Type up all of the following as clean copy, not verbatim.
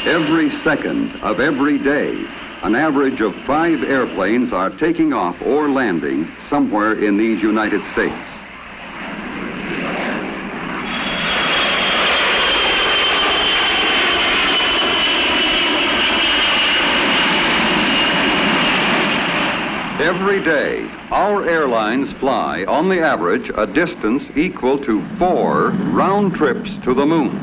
Every second of every day, an average of 5 airplanes are taking off or landing somewhere in these United States. Every day, our airlines fly, on the average, a distance equal to 4 round trips to the moon.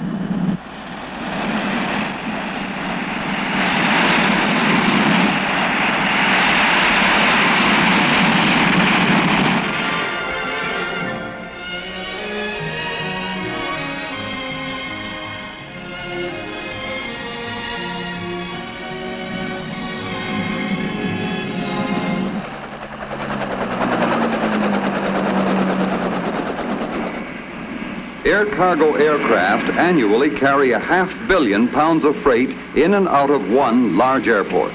Air cargo aircraft annually carry 500 million pounds of freight in and out of one large airport.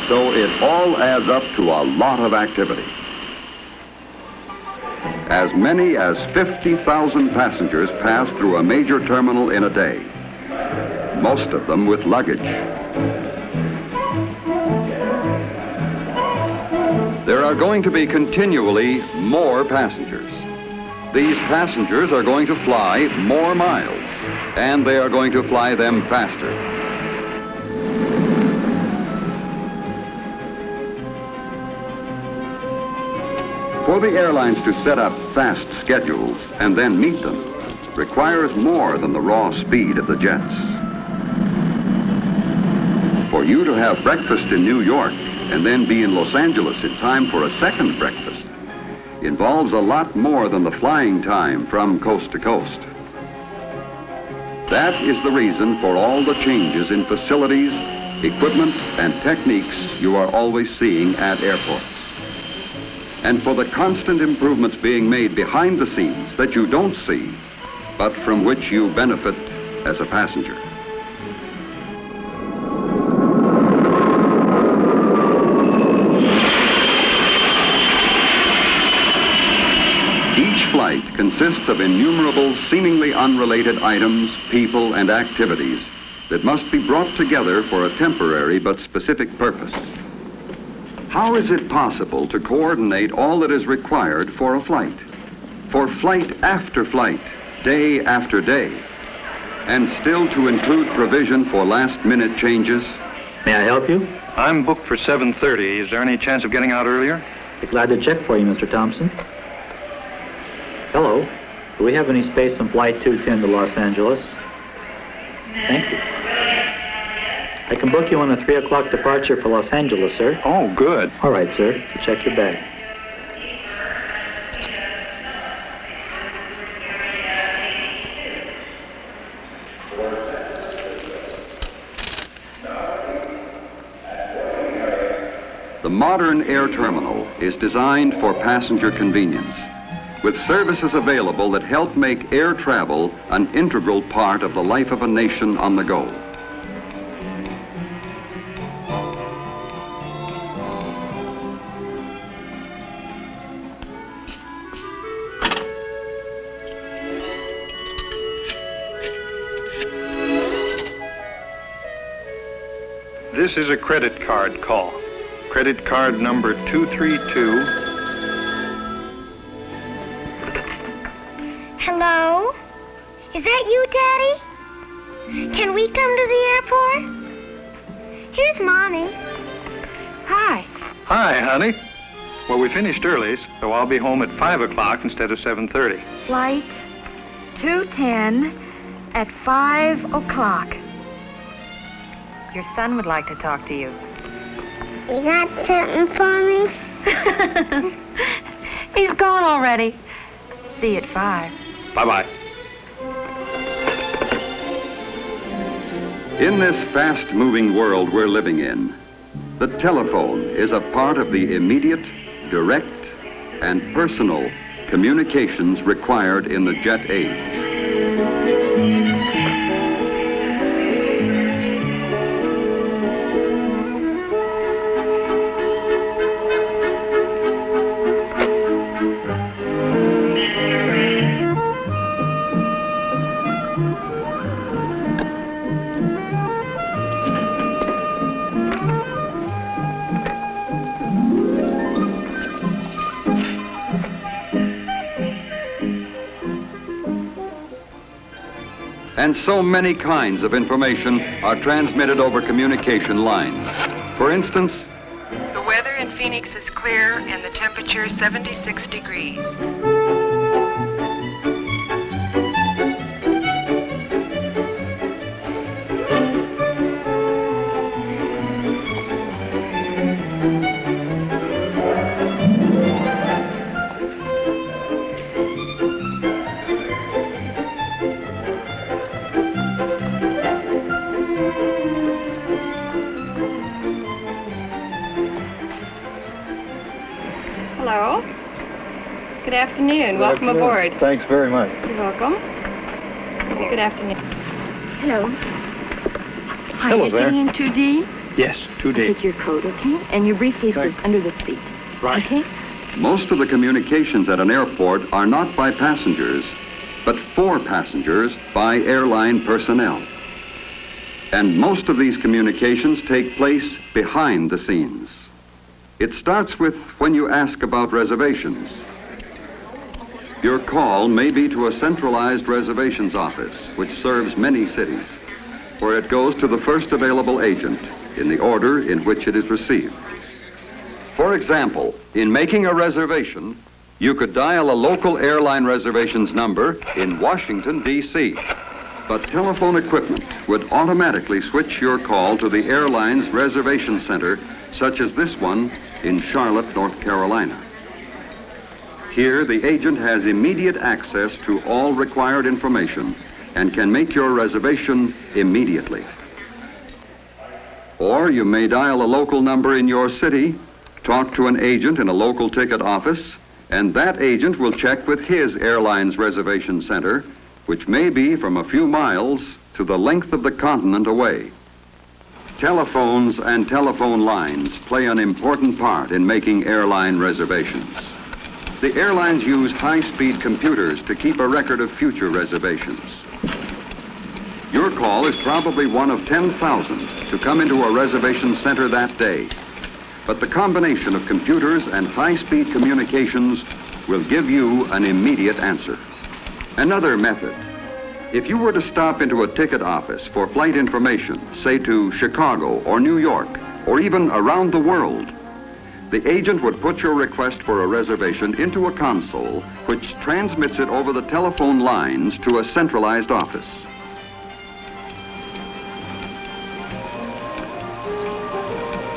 So it all adds up to a lot of activity. As many as 50,000 passengers pass through a major terminal in a day, most of them with luggage. There are going to be continually more passengers. These passengers are going to fly more miles, and they are going to fly them faster. For the airlines to set up fast schedules and then meet them requires more than the raw speed of the jets. For you to have breakfast in New York and then be in Los Angeles in time for a second breakfast involves a lot more than the flying time from coast to coast. That is the reason for all the changes in facilities, equipment, and techniques you are always seeing at airports. And for the constant improvements being made behind the scenes that you don't see, but from which you benefit as a passenger. Each flight consists of innumerable, seemingly unrelated items, people, and activities that must be brought together for a temporary but specific purpose. How is it possible to coordinate all that is required for a flight? For flight after flight, day after day, and still to include provision for last-minute changes? May I help you? I'm booked for 7:30. Is there any chance of getting out earlier? Be glad to check for you, Mr. Thompson. Hello. Do we have any space on Flight 210 to Los Angeles? Thank you. I can book you on a 3 o'clock departure for Los Angeles, sir. Oh, good. All right, sir. Check your bag. The modern air terminal is designed for passenger convenience, with services available that help make air travel an integral part of the life of a nation on the go. This is a credit card call. Credit card number 232. Hello? Is that you, Daddy? Can we come to the airport? Here's Mommy. Hi. Hi, honey. Well, we finished early, so I'll be home at 5 o'clock instead of 7:30. Flight 210 at 5 o'clock. Your son would like to talk to you. You got something for me? He's gone already. See you at 5. Bye-bye. In this fast-moving world we're living in, the telephone is a part of the immediate, direct, and personal communications required in the jet age. And so many kinds of information are transmitted over communication lines. For instance, the weather in Phoenix is clear and the temperature 76 degrees. Hello. Good afternoon. Welcome aboard. Thanks very much. You're welcome. Good afternoon. Hello. Hi, Hello you're there. sitting in 2D? Yes, 2D. Take your coat, okay? And your briefcase goes Thanks. under the seat. Right. Okay? most of the communications at an airport are not by passengers, but for passengers by airline personnel. And most of these communications take place behind the scenes. It starts with when you ask about reservations. Your call may be to a centralized reservations office, which serves many cities, where it goes to the first available agent in the order in which it is received. For example, in making a reservation, you could dial a local airline reservations number in Washington, D.C., but telephone equipment would automatically switch your call to the airline's reservation center, such as this one in Charlotte, North Carolina. Here, the agent has immediate access to all required information and can make your reservation immediately. Or you may dial a local number in your city, talk to an agent in a local ticket office, and that agent will check with his airline's reservation center, which may be from a few miles to the length of the continent away. Telephones and telephone lines play an important part in making airline reservations. The airlines use high-speed computers to keep a record of future reservations. Your call is probably one of 10,000 to come into a reservation center that day. But the combination of computers and high-speed communications will give you an immediate answer. Another method. If you were to stop into a ticket office for flight information, say to Chicago or New York, or even around the world, the agent would put your request for a reservation into a console, which transmits it over the telephone lines to a centralized office.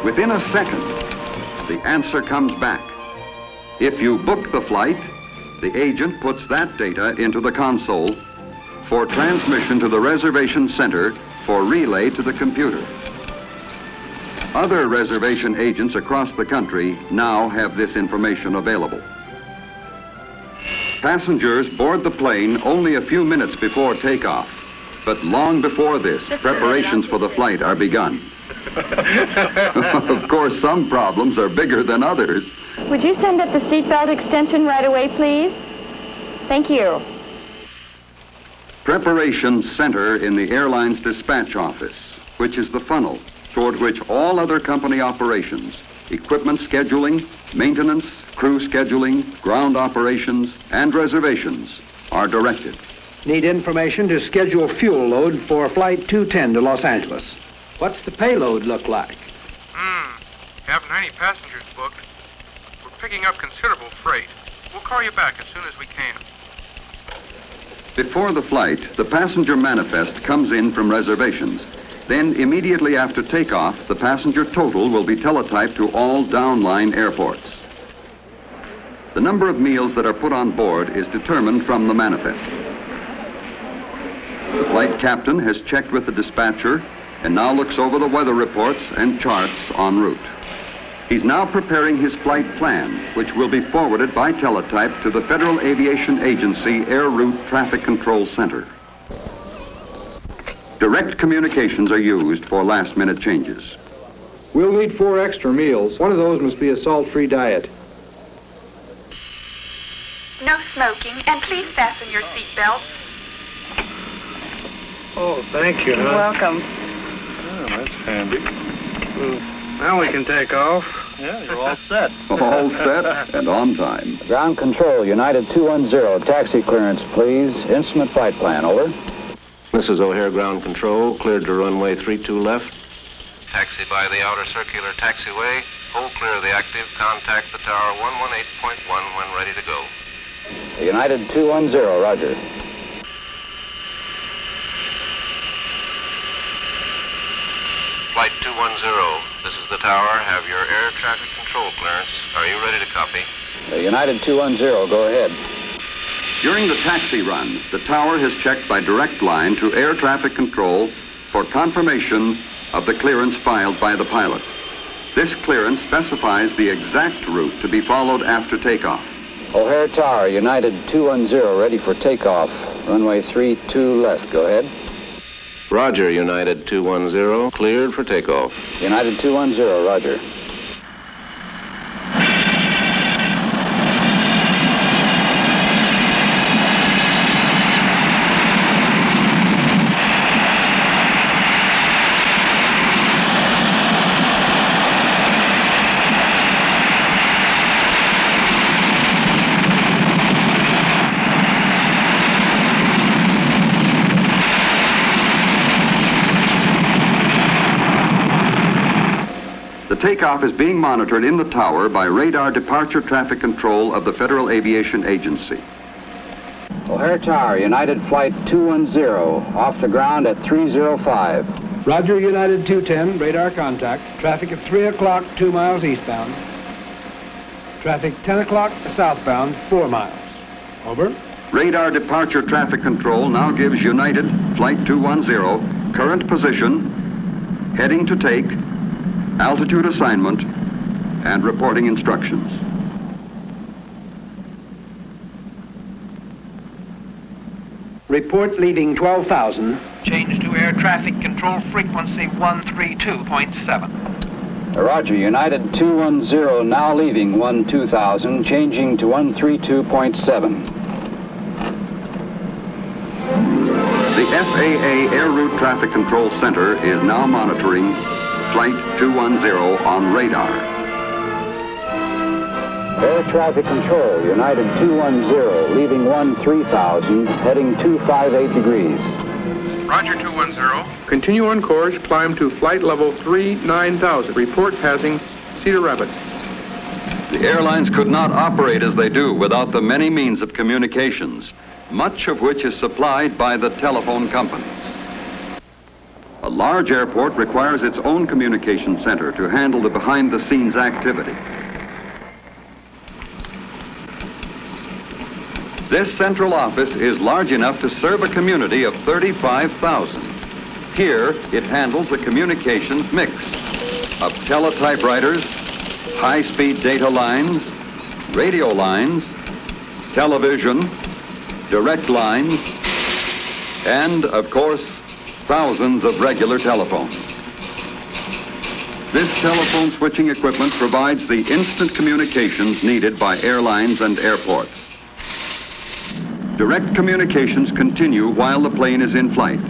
Within a second, the answer comes back. If you book the flight, the agent puts that data into the console for transmission to the reservation center for relay to the computer. Other reservation agents across the country now have this information available. Passengers board the plane only a few minutes before takeoff, but long before this, preparations for the flight are begun. Of course, some problems are bigger than others. Would you send up the seatbelt extension right away, please? Thank you. Preparations center in the airline's dispatch office, which is the funnel toward which all other company operations, equipment scheduling, maintenance, crew scheduling, ground operations, and reservations are directed. Need information to schedule fuel load for Flight 210 to Los Angeles. What's the payload look like? Haven't any passengers booked. We're picking up considerable freight. We'll call you back as soon as we can. Before the flight, the passenger manifest comes in from reservations. Then, immediately after takeoff, the passenger total will be teletyped to all downline airports. The number of meals that are put on board is determined from the manifest. The flight captain has checked with the dispatcher and now looks over the weather reports and charts en route. He's now preparing his flight plan, which will be forwarded by teletype to the Federal Aviation Agency Air Route Traffic Control Center. Direct communications are used for last-minute changes. We'll need 4 extra meals. One of those must be a salt-free diet. No smoking, and please fasten your seatbelts. Oh, thank you. You're welcome. Oh, that's handy. Well, now we can take off. Yeah, you're all set. All set and on time. Ground control, United 210. Taxi clearance, please. Instrument flight plan, over. This is O'Hare Ground Control, cleared to runway 32 left. Taxi by the outer circular taxiway. Hold clear of the active. Contact the tower 118.1 when ready to go. United 210, roger. Flight 210, this is the tower. Have your air traffic control clearance. Are you ready to copy? United 210, go ahead. During the taxi run, the tower has checked by direct line to air traffic control for confirmation of the clearance filed by the pilot. This clearance specifies the exact route to be followed after takeoff. O'Hare Tower, United 210, ready for takeoff. Runway 32 left, go ahead. Roger, United 210, cleared for takeoff. United 210, roger. The takeoff is being monitored in the tower by radar departure traffic control of the Federal Aviation Agency. O'Hare Tower, United Flight 210, off the ground at 305. Roger, United 210, radar contact. Traffic at 3 o'clock, 2 miles eastbound. Traffic 10 o'clock southbound, 4 miles. Over. Radar departure traffic control now gives United Flight 210 current position, heading to take, altitude assignment, and reporting instructions. Report leaving 12,000. Change to air traffic control frequency 132.7. Roger, United 210, now leaving 12,000, changing to 132.7. The FAA Air Route Traffic Control Center is now monitoring Flight 210 on radar. Air traffic control, United 210, leaving 13,000, heading 258 degrees. Roger, 210. Continue on course, climb to flight level 39,000. Report passing Cedar Rapids. The airlines could not operate as they do without the many means of communications, much of which is supplied by the telephone companies. A large airport requires its own communication center to handle the behind-the-scenes activity. This central office is large enough to serve a community of 35,000. Here, it handles a communications mix of teletypewriters, high-speed data lines, radio lines, television, direct lines, and, of course, thousands of regular telephones. This telephone switching equipment provides the instant communications needed by airlines and airports. Direct communications continue while the plane is in flight.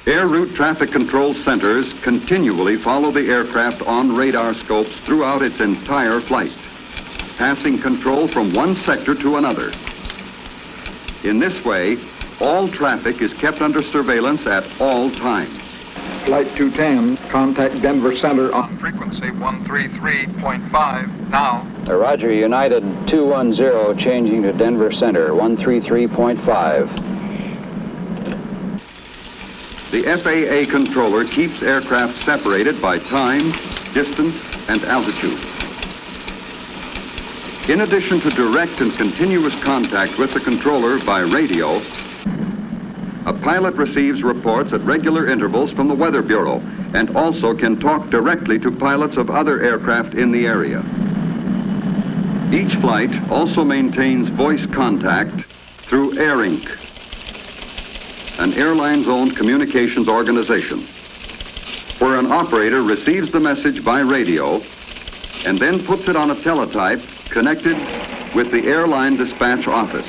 Air route traffic control centers continually follow the aircraft on radar scopes throughout its entire flight, passing control from one sector to another. In this way, all traffic is kept under surveillance at all times. Flight 210, contact Denver Center on frequency 133.5 now. Roger, United 210, changing to Denver Center, 133.5. The FAA controller keeps aircraft separated by time, distance, and altitude. In addition to direct and continuous contact with the controller by radio, a pilot receives reports at regular intervals from the Weather Bureau and also can talk directly to pilots of other aircraft in the area. Each flight also maintains voice contact through AirInc, an airlines-owned communications organization, where an operator receives the message by radio and then puts it on a teletype connected with the airline dispatch office.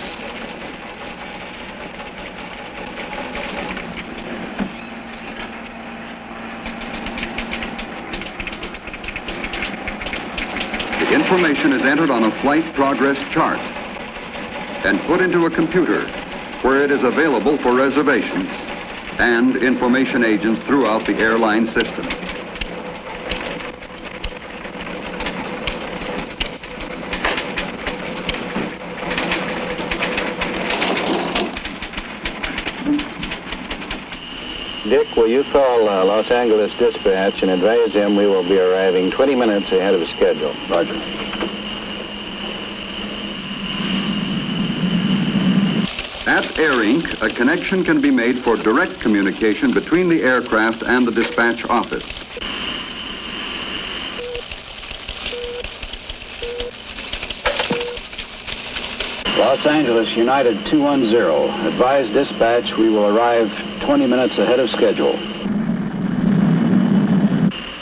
The information is entered on a flight progress chart and put into a computer where it is available for reservations and information agents throughout the airline system. Dick, will you call Los Angeles Dispatch and advise them we will be arriving 20 minutes ahead of schedule? Roger. At Air Inc., a connection can be made for direct communication between the aircraft and the dispatch office. Los Angeles United 210. Advise dispatch we will arrive 20 minutes ahead of schedule.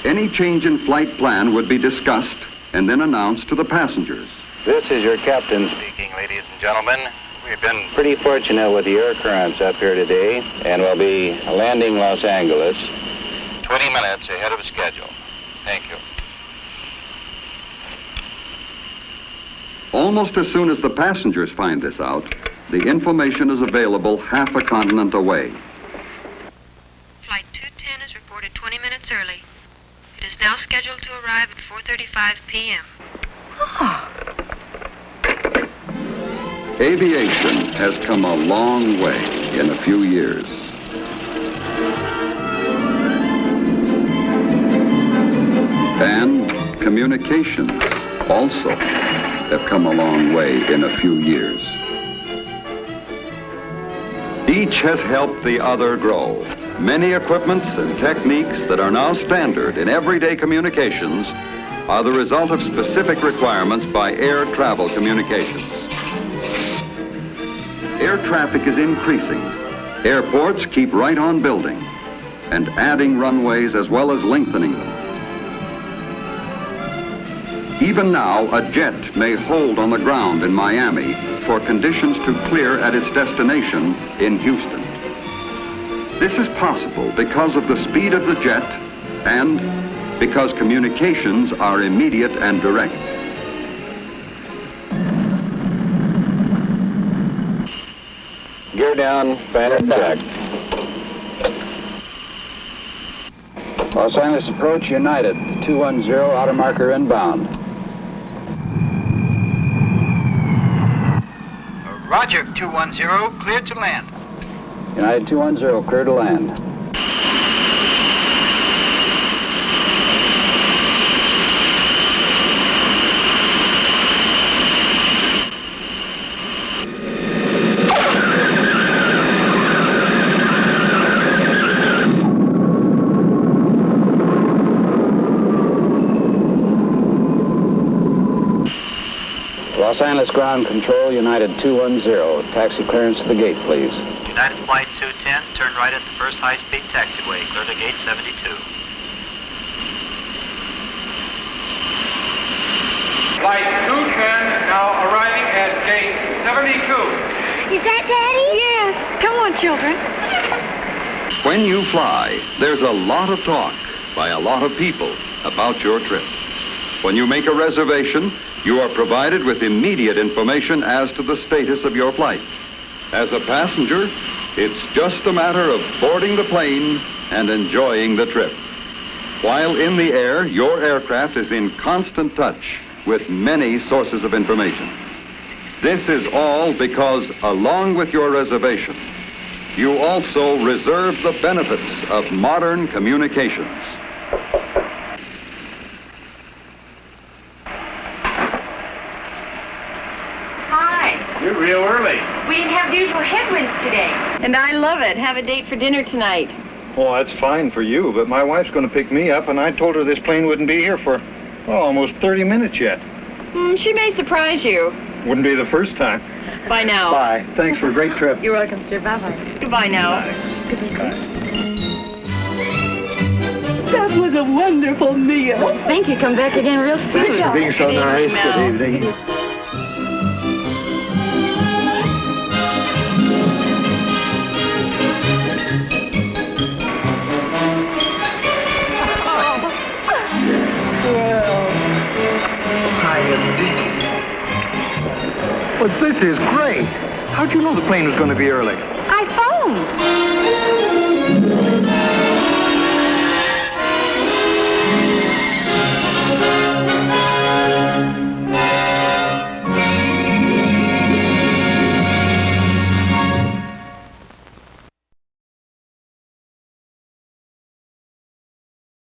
Any change in flight plan would be discussed and then announced to the passengers. This is your captain speaking, ladies and gentlemen. We've been pretty fortunate with the air currents up here today, and we'll be landing Los Angeles 20 minutes ahead of schedule. Thank you. Almost as soon as the passengers find this out, the information is available half a continent away. Flight 210 is reported 20 minutes early. It is now scheduled to arrive at 4:35 p.m. Aviation has come a long way in a few years. And communications also have come a long way in a few years. Each has helped the other grow. Many equipments and techniques that are now standard in everyday communications are the result of specific requirements by air travel communications. Air traffic is increasing. Airports keep right on building and adding runways as well as lengthening them. Even now, a jet may hold on the ground in Miami for conditions to clear at its destination in Houston. This is possible because of the speed of the jet and because communications are immediate and direct. Gear down, fan check. Los Angeles approach United 210, outer marker inbound. Roger, 210, cleared to land. United 210, clear to land. Los Angeles Ground Control, United 210. Taxi clearance to the gate, please. United Flight 210, turn right at the first high-speed taxiway. Clear to gate 72. Flight 210 now arriving at gate 72. Is that Daddy? Yes. Come on, children. When you fly, there's a lot of talk by a lot of people about your trip. When you make a reservation, you are provided with immediate information as to the status of your flight. As a passenger, it's just a matter of boarding the plane and enjoying the trip. While in the air, your aircraft is in constant touch with many sources of information. This is all because, along with your reservation, you also reserve the benefits of modern communications. You're real early. We didn't have the usual headwinds today. And I love it. Have a date for dinner tonight. Oh, that's fine for you, but my wife's going to pick me up, and I told her this plane wouldn't be here for, almost 30 minutes yet. She may surprise you. Wouldn't be the first time. Bye now. Bye. Thanks for a great trip. You're welcome, sir. Bye-bye. Goodbye now. Goodbye. That was a wonderful meal. Thank you. Come back again real soon. Thanks for being so nice. Good evening. But this is great. How'd you know the plane was going to be early? I phoned.